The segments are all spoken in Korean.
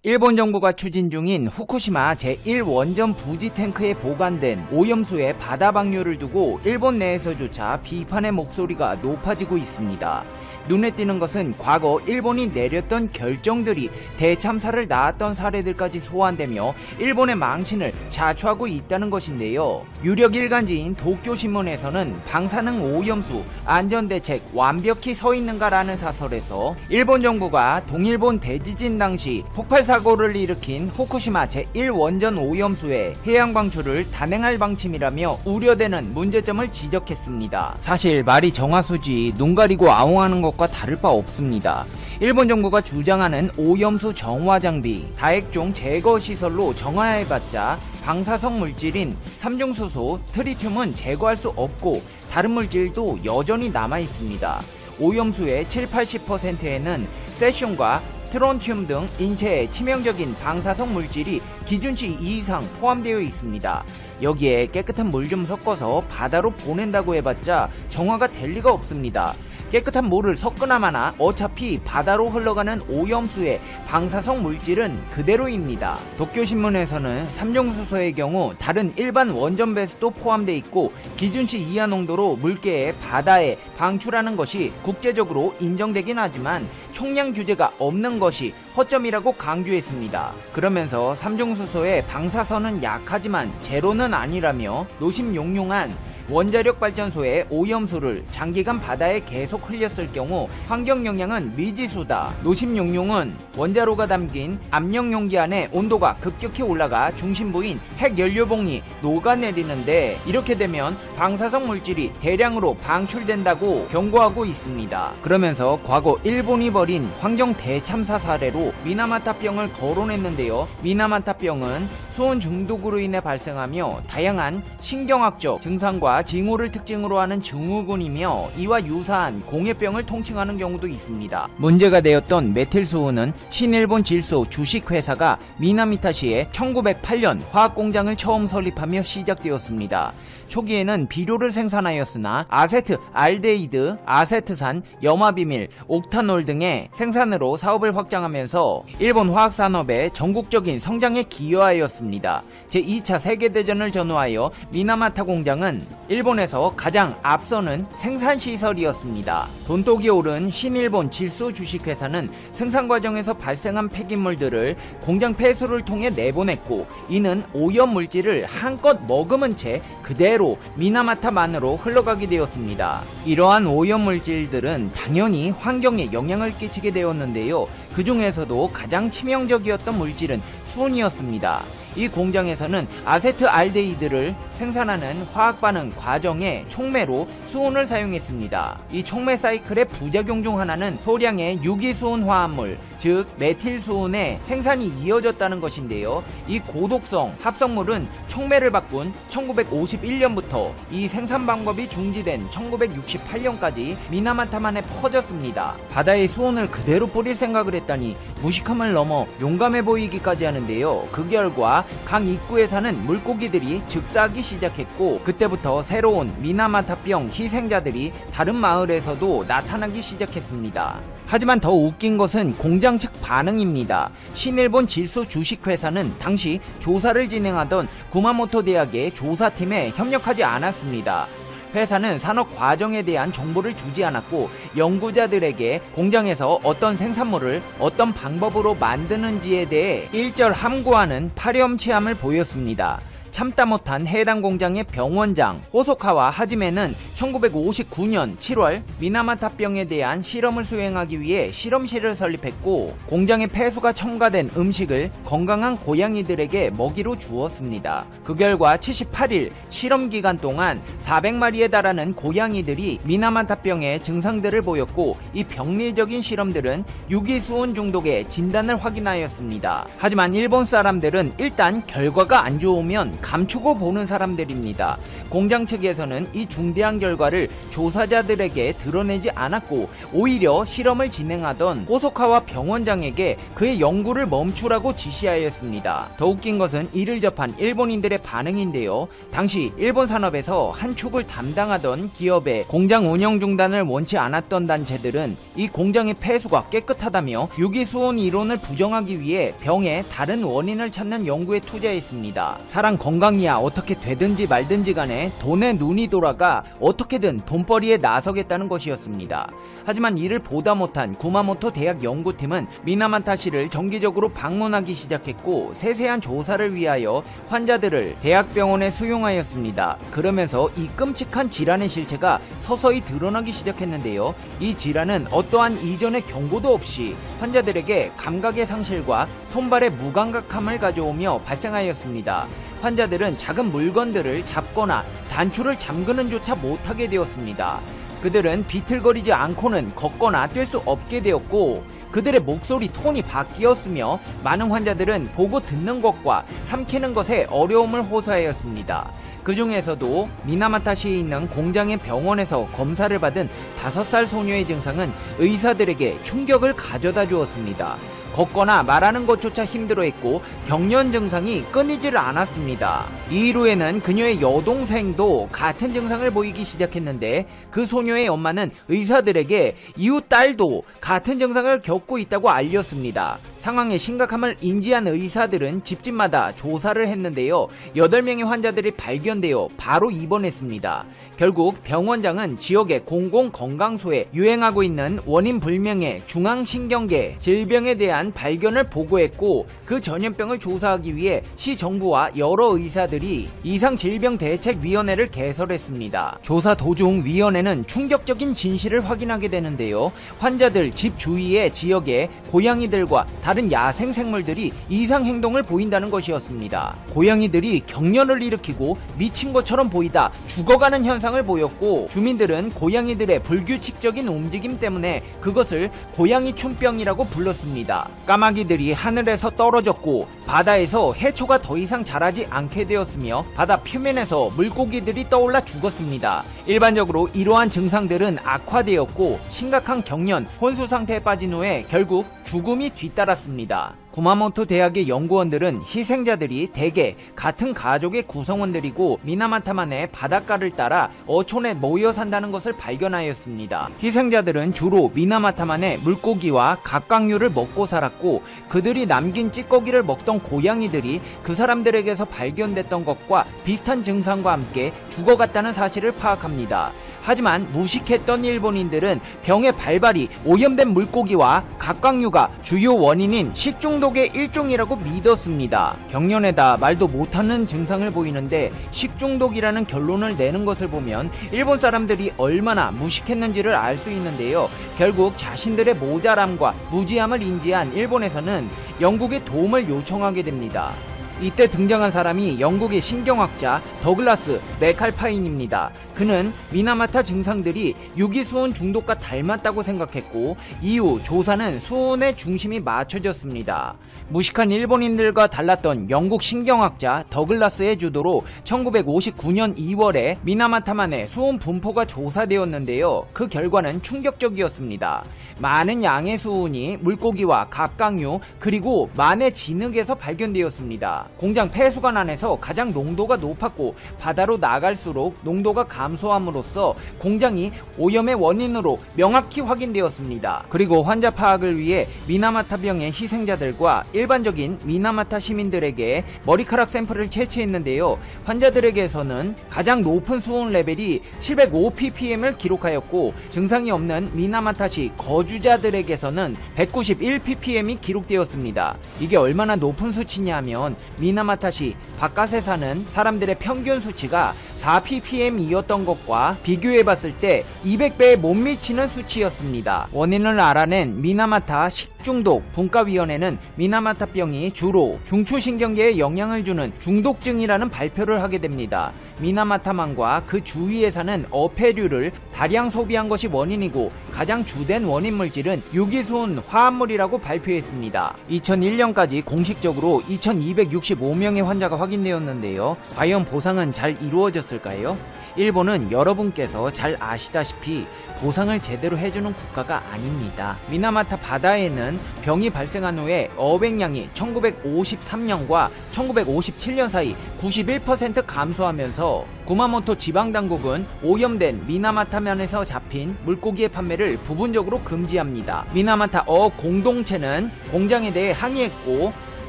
일본 정부가 추진 중인 후쿠시마 제1원전 부지 탱크에 보관된 오염수의 바다 방류를 두고 일본 내에서조차 비판의 목소리가 높아지고 있습니다. 눈에 띄는 것은 과거 일본이 내렸던 결정들이 대참사를 낳았던 사례들까지 소환되며 일본의 망신을 자초하고 있다는 것인데요. 유력 일간지인 도쿄신문에서는 방사능 오염수 안전대책 완벽히 서 있는가라는 사설에서 일본 정부가 동일본 대지진 당시 폭발 사고를 일으킨 후쿠시마 제1원전 오염수의 해양 방출을 단행할 방침이라며 우려되는 문제점을 지적했습니다. 사실 말이 정화수지 눈 가리고 아웅하는 것과 다를 바 없습니다. 일본 정부가 주장하는 오염수 정화 장비, 다액종 제거 시설로 정화해봤자 방사성 물질인 삼중수소, 트리튬은 제거할 수 없고 다른 물질도 여전히 남아 있습니다. 오염수의 70-80%에는 세슘과 트론튬 등 인체에 치명적인 방사성 물질이 기준치 이상 포함되어 있습니다. 여기에 깨끗한 물 좀 섞어서 바다로 보낸다고 해봤자 정화가 될 리가 없습니다. 깨끗한 물을 섞거나 마나 어차피 바다로 흘러가는 오염수의 방사성 물질은 그대로입니다. 도쿄신문에서는 삼중수소의 경우 다른 일반 원전배수도 포함되어 있고 기준치 이하 농도로 물개에 바다에 방출하는 것이 국제적으로 인정되긴 하지만 총량 규제가 없는 것이 허점이라고 강조했습니다. 그러면서 삼중수소의 방사선은 약하지만 제로는 아니라며 노심용융한 원자력 발전소의 오염수를 장기간 바다에 계속 흘렸을 경우 환경 영향은 미지수다. 노심용융은 원자로가 담긴 압력 용기 안에 온도가 급격히 올라가 중심부인 핵연료봉이 녹아내리는데 이렇게 되면 방사성 물질이 대량으로 방출된다고 경고하고 있습니다. 그러면서 과거 일본이 벌인 환경 대참사 사례로 미나마타병을 거론했는데요. 미나마타병은 수온 중독으로 인해 발생하며 다양한 신경학적 증상과 징후를 특징으로 하는 증후군이며 이와 유사한 공해병을 통칭하는 경우도 있습니다. 문제가 되었던 메틸수은은 신일본 질소 주식회사가 미나미타시에 1908년 화학공장을 처음 설립하며 시작되었습니다. 초기에는 비료를 생산하였으나 아세트 알데히드, 아세트산, 염화비밀, 옥타놀 등의 생산으로 사업을 확장하면서 일본 화학산업의 전국적인 성장에 기여하였습니다. 제2차 세계대전을 전후하여 미나마타 공장은 일본에서 가장 앞서는 생산시설이었습니다. 돈독이 오른 신일본 질소 주식회사는 생산 과정에서 발생한 폐기물들을 공장 폐수를 통해 내보냈고 이는 오염물질을 한껏 머금은 채 그대로 미나마타만으로 흘러가게 되었습니다. 이러한 오염물질들은 당연히 환경에 영향을 끼치게 되었는데요. 그 중에서도 가장 치명적이었던 물질은 수은이었습니다. 이 공장에서는 아세트알데히드를 생산하는 화학반응 과정에 촉매로 수은을 사용했습니다. 이 촉매 사이클의 부작용 중 하나는 소량의 유기수은 화합물, 즉 메틸수은의 생산이 이어졌다는 것인데요. 이 고독성 합성물은 촉매를 바꾼 1951년부터 이 생산 방법이 중지된 1968년까지 미나마타만에 퍼졌습니다. 바다에 수은을 그대로 뿌릴 생각을 했다니 무식함을 넘어 용감해 보이기까지 하는데요. 그 결과 강 입구에 사는 물고기들이 즉사하기 시작했고 그때부터 새로운 미나마타병 희생자들이 다른 마을에서도 나타나기 시작했습니다. 하지만 더 웃긴 것은 공장 측 반응입니다. 신일본 질소 주식회사는 당시 조사를 진행하던 구마모토 대학의 조사팀에 협력하지 않았습니다. 회사는 산업 과정에 대한 정보를 주지 않았고 연구자들에게 공장에서 어떤 생산물을 어떤 방법으로 만드는지에 대해 일절 함구하는 파렴치함을 보였습니다. 참다 못한 해당 공장의 병원장 호소카와 하지메는 1959년 7월 미나마타병에 대한 실험을 수행하기 위해 실험실을 설립했고 공장의 폐수가 첨가된 음식을 건강한 고양이들에게 먹이로 주었습니다. 그 결과 78일 실험 기간 동안 400마리에 달하는 고양이들이 미나마타병의 증상들을 보였고 이 병리적인 실험들은 유기수은 중독의 진단을 확인하였습니다. 하지만 일본 사람들은 일단 결과가 안 좋으면 감추고 보는 사람들입니다. 공장 측에서는 이 중대한 결과를 조사자들에게 드러내지 않았고 오히려 실험을 진행하던 호소카와 병원장에게 그의 연구를 멈추라고 지시하였습니다. 더 웃긴 것은 이를 접한 일본인들의 반응인데요. 당시 일본 산업에서 한 축을 담 담당하던 기업의 공장 운영 중단을 원치 않았던 단체들은 이 공장의 폐수가 깨끗하다며 유기수온 이론을 부정하기 위해 병의 다른 원인을 찾는 연구에 투자했습니다. 사람 건강이야 어떻게 되든지 말든지 간에 돈에 눈이 돌아가 어떻게든 돈벌이에 나서겠다는 것이었습니다. 하지만 이를 보다 못한 구마모토 대학 연구팀은 미나마타시를 정기적으로 방문하기 시작했고 세세한 조사를 위하여 환자들을 대학병원에 수용하였습니다. 그러면서 이 끔찍한 질환의 실체가 서서히 드러나기 시작했는데요. 이 질환은 어떠한 이전의 경고도 없이 환자들에게 감각의 상실과 손발의 무감각함을 가져오며 발생하였습니다. 환자들은 작은 물건들을 잡거나 단추를 잠그는 조차 못하게 되었습니다. 그들은 비틀거리지 않고는 걷거나 뛸 수 없게 되었고 그들의 목소리 톤이 바뀌었으며 많은 환자들은 보고 듣는 것과 삼키는 것에 어려움을 호소하였습니다. 그 중에서도 미나마타시에 있는 공장의 병원에서 검사를 받은 5살 소녀의 증상은 의사들에게 충격을 가져다 주었습니다. 걷거나 말하는 것조차 힘들어했고 경련 증상이 끊이질 않았습니다. 이일 후에는 그녀의 여동생도 같은 증상을 보이기 시작했는데 그 소녀의 엄마는 의사들에게 이웃 딸도 같은 증상을 겪고 있다고 알렸습니다. 상황의 심각함을 인지한 의사들은 집집마다 조사를 했는데요. 8명의 환자들이 발견되어 바로 입원했습니다. 결국 병원장은 지역의 공공건강소에 유행하고 있는 원인 불명의 중앙신경계 질병에 대한 발견을 보고했고 그 전염병을 조사하기 위해 시정부와 여러 의사들이 이상질병대책위원회를 개설했습니다. 조사 도중 위원회는 충격적인 진실을 확인하게 되는데요. 환자들 집 주위의 지역에 고양이들과 다른 야생 생물들이 이상 행동을 보인다는 것이었습니다. 고양이들이 경련을 일으키고 미친 것처럼 보이다 죽어가는 현상을 보였고 주민들은 고양이들의 불규칙적인 움직임 때문에 그것을 고양이 춘병이라고 불렀습니다. 까마귀들이 하늘에서 떨어졌고 바다에서 해초가 더 이상 자라지 않게 되었으며 바다 표면에서 물고기들이 떠올라 죽었습니다. 일반적으로 이러한 증상들은 악화되었고 심각한 경련, 혼수 상태에 빠진 후에 결국 죽음이 뒤따랐습니다. 구마모토 대학의 연구원들은 희생자들이 대개 같은 가족의 구성원들이고 미나마타만의 바닷가를 따라 어촌에 모여 산다는 것을 발견하였습니다. 희생자들은 주로 미나마타만의 물고기와 갑각류를 먹고 살았고 그들이 남긴 찌꺼기를 먹던 고양이들이 그 사람들에게서 발견됐던 것과 비슷한 증상과 함께 죽어갔다는 사실을 파악합니다. 하지만 무식했던 일본인들은 병의 발발이 오염된 물고기와 갑각류가 주요 원인인 식중독의 일종이라고 믿었습니다. 경련에다 말도 못하는 증상을 보이는데 식중독이라는 결론을 내는 것을 보면 일본 사람들이 얼마나 무식했는지를 알 수 있는데요. 결국 자신들의 모자람과 무지함을 인지한 일본에서는 영국의 도움을 요청하게 됩니다. 이때 등장한 사람이 영국의 신경학자 더글라스 맥칼파인입니다. 그는 미나마타 증상들이 유기수온 중독과 닮았다고 생각했고 이후 조사는 수온의 중심이 맞춰졌습니다. 무식한 일본인들과 달랐던 영국 신경학자 더글라스의 주도로 1959년 2월에 미나마타만의 수온 분포가 조사되었는데요. 그 결과는 충격적이었습니다. 많은 양의 수온이 물고기와 갑각류 그리고 만의 진흙에서 발견되었습니다. 공장 폐수관 안에서 가장 농도가 높았고 바다로 나갈수록 농도가 감소함으로써 공장이 오염의 원인으로 명확히 확인되었습니다. 그리고 환자 파악을 위해 미나마타병의 희생자들과 일반적인 미나마타 시민들에게 머리카락 샘플을 채취했는데요. 환자들에게서는 가장 높은 수온 레벨이 705ppm을 기록하였고 증상이 없는 미나마타시 거주자들에게서는 191ppm이 기록되었습니다. 이게 얼마나 높은 수치냐 하면 미나마타시 바깥에 사는 사람들의 평균 수치가 4ppm이었던 것과 비교해봤을 때 200배에 못 미치는 수치였습니다. 원인을 알아낸 미나마타 식중독 분과위원회는 미나마타병이 주로 중추신경계에 영향을 주는 중독증이라는 발표를 하게 됩니다. 미나마타만과 그 주위에 사는 어패류를 다량 소비한 것이 원인이고 가장 주된 원인 물질은 유기수온 화합물이라고 발표했습니다. 2001년까지 공식적으로 2265명의 환자가 확인되었는데요. 과연 보상은 잘 이루어졌을까요? 일본은 여러분께서 잘 아시다시피 보상을 제대로 해주는 국가가 아닙니다. 미나마타 바다에는 병이 발생한 후에 어획량이 1953년과 1957년 사이 91% 감소하면서 구마모토 지방당국은 오염된 미나마타면에서 잡힌 물고기의 판매를 부분적으로 금지합니다. 미나마타 공동체는 공장에 대해 항의했고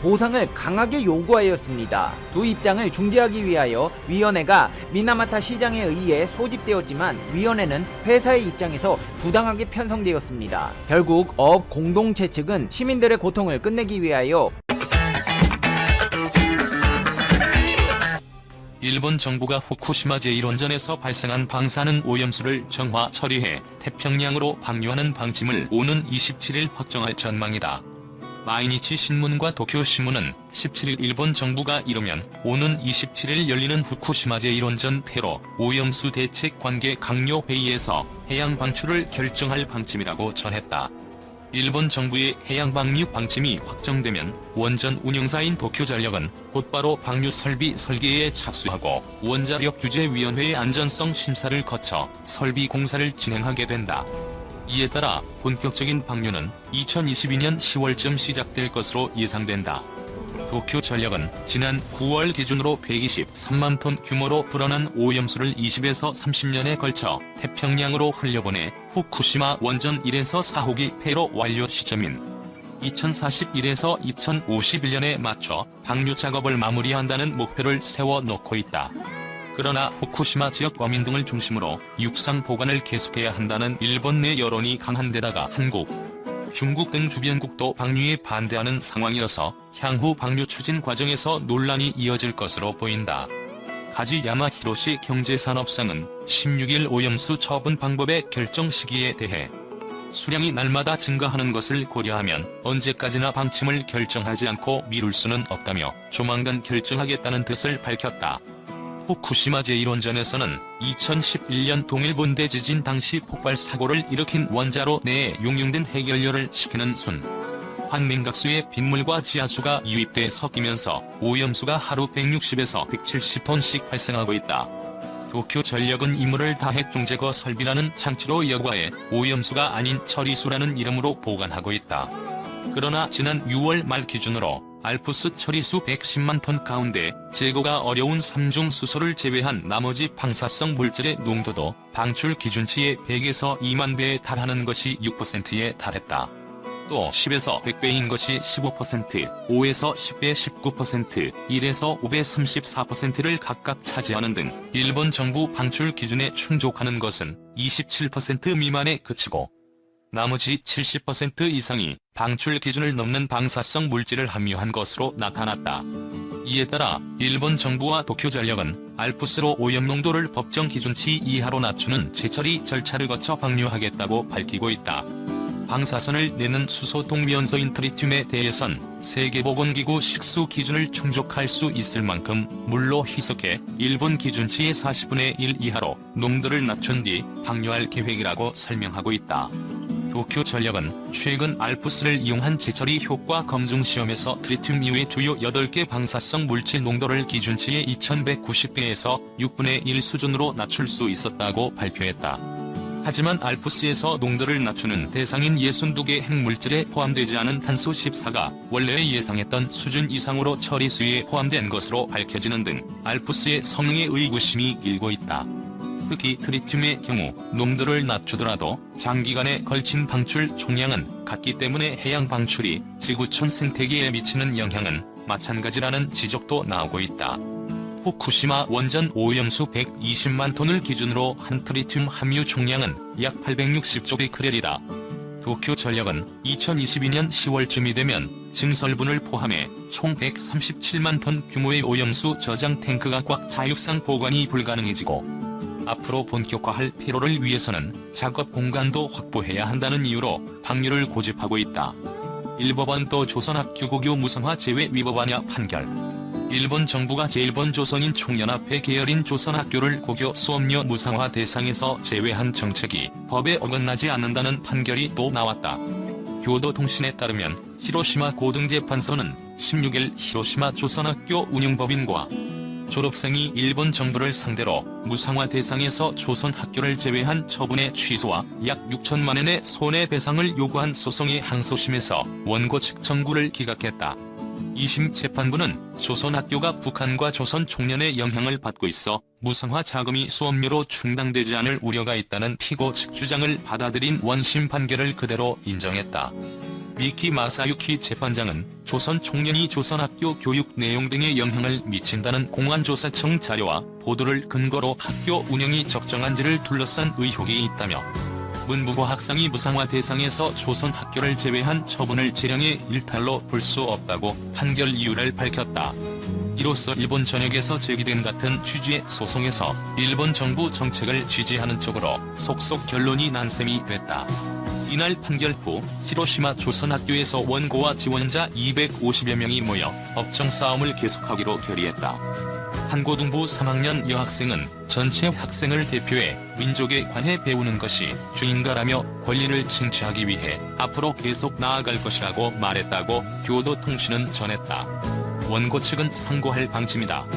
보상을 강하게 요구하였습니다. 두 입장을 중재하기 위하여 위원회가 미나마타 시장에 의해 소집되었지만 위원회는 회사의 입장에서 부당하게 편성되었습니다. 결국 공동체 측은 시민들의 고통을 끝내기 위하여 일본 정부가 후쿠시마 제1원전에서 발생한 방사능 오염수를 정화 처리해 태평양으로 방류하는 방침을 오는 27일 확정할 전망이다. 마이니치 신문과 도쿄 신문은 17일 일본 정부가 이르면 오는 27일 열리는 후쿠시마 제1원전 폐로 오염수 대책 관계 강요 회의에서 해양 방출을 결정할 방침이라고 전했다. 일본 정부의 해양 방류 방침이 확정되면 원전 운영사인 도쿄전력은 곧바로 방류 설비 설계에 착수하고 원자력규제위원회의 안전성 심사를 거쳐 설비 공사를 진행하게 된다. 이에 따라 본격적인 방류는 2022년 10월쯤 시작될 것으로 예상된다. 도쿄전력은 지난 9월 기준으로 123만 톤 규모로 불어난 오염수를 20에서 30년에 걸쳐 태평양으로 흘려보내 후쿠시마 원전 1에서 4호기 폐로 완료 시점인 2041에서 2051년에 맞춰 방류 작업을 마무리한다는 목표를 세워놓고 있다. 그러나 후쿠시마 지역 어민 등을 중심으로 육상 보관을 계속해야 한다는 일본 내 여론이 강한 데다가 한국, 중국 등 주변국도 방류에 반대하는 상황이어서 향후 방류 추진 과정에서 논란이 이어질 것으로 보인다. 가지야마 히로시 경제산업상은 16일 오염수 처분 방법의 결정 시기에 대해 수량이 날마다 증가하는 것을 고려하면 언제까지나 방침을 결정하지 않고 미룰 수는 없다며 조만간 결정하겠다는 뜻을 밝혔다. 후쿠시마 제1원전에서는 2011년 동일본 대지진 당시 폭발 사고를 일으킨 원자로 내에 용융된 해결료를 식히는 환냉각수에 빗물과 지하수가 유입돼 섞이면서 오염수가 하루 160에서 170톤씩 발생하고 있다. 도쿄전력은 이물을 다핵종 제거 설비라는 창치로 여과해 오염수가 아닌 처리수라는 이름으로 보관하고 있다. 그러나 지난 6월 말 기준으로 알프스 처리수 110만 톤 가운데 제거가 어려운 삼중 수소를 제외한 나머지 방사성 물질의 농도도 방출 기준치의 100에서 2만 배에 달하는 것이 6%에 달했다. 또 10에서 100배인 것이 15%, 5에서 10배 19%, 1에서 5배 34%를 각각 차지하는 등 일본 정부 방출 기준에 충족하는 것은 27% 미만에 그치고 나머지 70% 이상이 방출 기준을 넘는 방사성 물질을 함유한 것으로 나타났다. 이에 따라 일본 정부와 도쿄전력은 알프스로 오염 농도를 법정 기준치 이하로 낮추는 재처리 절차를 거쳐 방류하겠다고 밝히고 있다. 방사선을 내는 수소 동위원소인 트리튬에 대해선 세계보건기구 식수 기준을 충족할 수 있을 만큼 물로 희석해 일본 기준치의 40분의 1 이하로 농도를 낮춘 뒤 방류할 계획이라고 설명하고 있다. 도쿄전력은 최근 알프스를 이용한 재처리 효과 검증 시험에서 트리튬 이외 주요 8개 방사성 물질 농도를 기준치의 2190배에서 6분의 1 수준으로 낮출 수 있었다고 발표했다. 하지만 알프스에서 농도를 낮추는 대상인 62개 핵물질에 포함되지 않은 탄소 14가 원래 예상했던 수준 이상으로 처리수에 포함된 것으로 밝혀지는 등 알프스의 성능에 의구심이 일고 있다. 특히 트리튬의 경우 농도를 낮추더라도 장기간에 걸친 방출 총량은 같기 때문에 해양 방출이 지구촌 생태계에 미치는 영향은 마찬가지라는 지적도 나오고 있다. 후쿠시마 원전 오염수 120만 톤을 기준으로 한 트리튬 함유 총량은 약 860조 베크렐이다. 도쿄전력은 2022년 10월쯤이 되면 증설분을 포함해 총 137만 톤 규모의 오염수 저장 탱크가 꽉 차 육상 보관이 불가능해지고 앞으로 본격화할 폐로를 위해서는 작업 공간도 확보해야 한다는 이유로 방류를 고집하고 있다. 일법원 또 조선학교 고교 무상화 제외 위법하냐 판결. 일본 정부가 제1본 조선인 총연합회 계열인 조선학교를 고교 수업료 무상화 대상에서 제외한 정책이 법에 어긋나지 않는다는 판결이 또 나왔다. 교도통신에 따르면 히로시마 고등재판소는 16일 히로시마 조선학교 운영법인과 졸업생이 일본 정부를 상대로 무상화 대상에서 조선 학교를 제외한 처분의 취소와 약 6천만 원의 손해배상을 요구한 소송의 항소심에서 원고 측 청구를 기각했다. 2심 재판부는 조선 학교가 북한과 조선 총련의 영향을 받고 있어 무상화 자금이 수업료로 충당되지 않을 우려가 있다는 피고 측 주장을 받아들인 원심 판결을 그대로 인정했다. 미키 마사유키 재판장은 조선 총련이 조선학교 교육 내용 등에 영향을 미친다는 공안조사청 자료와 보도를 근거로 학교 운영이 적정한지를 둘러싼 의혹이 있다며 문부고 학생이 무상화 대상에서 조선 학교를 제외한 처분을 재량의 일탈로 볼 수 없다고 판결 이유를 밝혔다. 이로써 일본 전역에서 제기된 같은 취지의 소송에서 일본 정부 정책을 지지하는 쪽으로 속속 결론이 난 셈이 됐다. 이날 판결 후 히로시마 조선학교에서 원고와 지원자 250여 명이 모여 법정 싸움을 계속하기로 결의했다. 한 고등부 3학년 여학생은 전체 학생을 대표해 민족에 관해 배우는 것이 주인가라며 권리를 쟁취하기 위해 앞으로 계속 나아갈 것이라고 말했다고 교도통신은 전했다. 원고 측은 상고할 방침이다.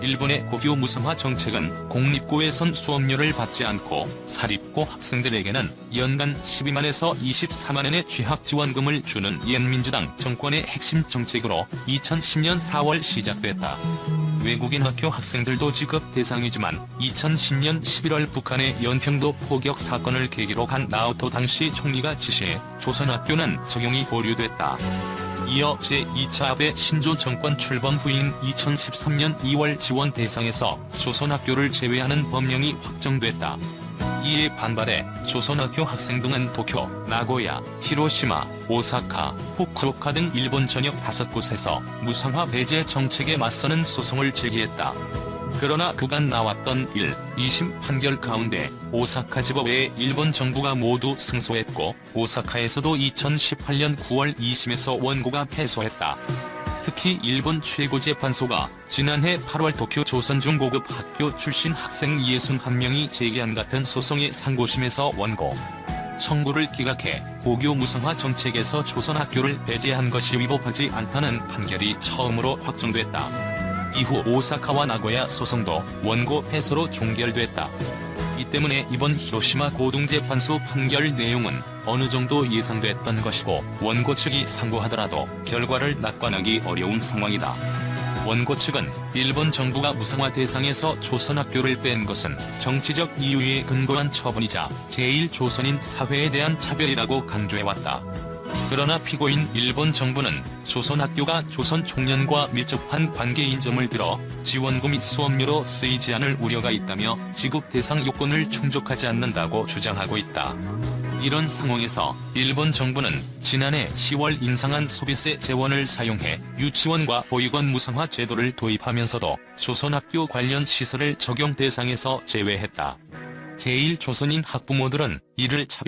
일본의 고교 무상화 정책은 공립고에선 수업료를 받지 않고 사립고 학생들에게는 연간 12만에서 24만 원의 취학지원금을 주는 옛민주당 정권의 핵심 정책으로 2010년 4월 시작됐다. 외국인 학교 학생들도 지급 대상이지만 2010년 11월 북한의 연평도 포격 사건을 계기로 한 나오토 당시 총리가 지시해 조선학교는 적용이 보류됐다. 이어 제2차 아베 신조 정권 출범 후인 2013년 2월 지원 대상에서 조선학교를 제외하는 법령이 확정됐다. 이에 반발해 조선학교 학생 등은 도쿄, 나고야, 히로시마, 오사카, 후쿠오카 등 일본 전역 5곳에서 무상화 배제 정책에 맞서는 소송을 제기했다. 그러나 그간 나왔던 1, 2심 판결 가운데 오사카 지법에 일본 정부가 모두 승소했고 오사카에서도 2018년 9월 2심에서 원고가 패소했다. 특히 일본 최고재판소가 지난해 8월 도쿄 조선중고급 학교 출신 학생 61명이 제기한 같은 소송의 상고심에서 원고 청구를 기각해 고교 무상화 정책에서 조선학교를 배제한 것이 위법하지 않다는 판결이 처음으로 확정됐다. 이후 오사카와 나고야 소송도 원고 패소로 종결됐다. 이 때문에 이번 히로시마 고등재판소 판결 내용은 어느 정도 예상됐던 것이고 원고 측이 상고하더라도 결과를 낙관하기 어려운 상황이다. 원고 측은 일본 정부가 무상화 대상에서 조선학교를 뺀 것은 정치적 이유에 근거한 처분이자 제1조선인 사회에 대한 차별이라고 강조해왔다. 그러나 피고인 일본 정부는 조선학교가 조선 총련과 밀접한 관계인 점을 들어 지원금 및 수업료로 쓰이지 않을 우려가 있다며 지급 대상 요건을 충족하지 않는다고 주장하고 있다. 이런 상황에서 일본 정부는 지난해 10월 인상한 소비세 재원을 사용해 유치원과 보육원 무상화 제도를 도입하면서도 조선학교 관련 시설을 적용 대상에서 제외했다. 제1조선인 학부모들은 이를 차별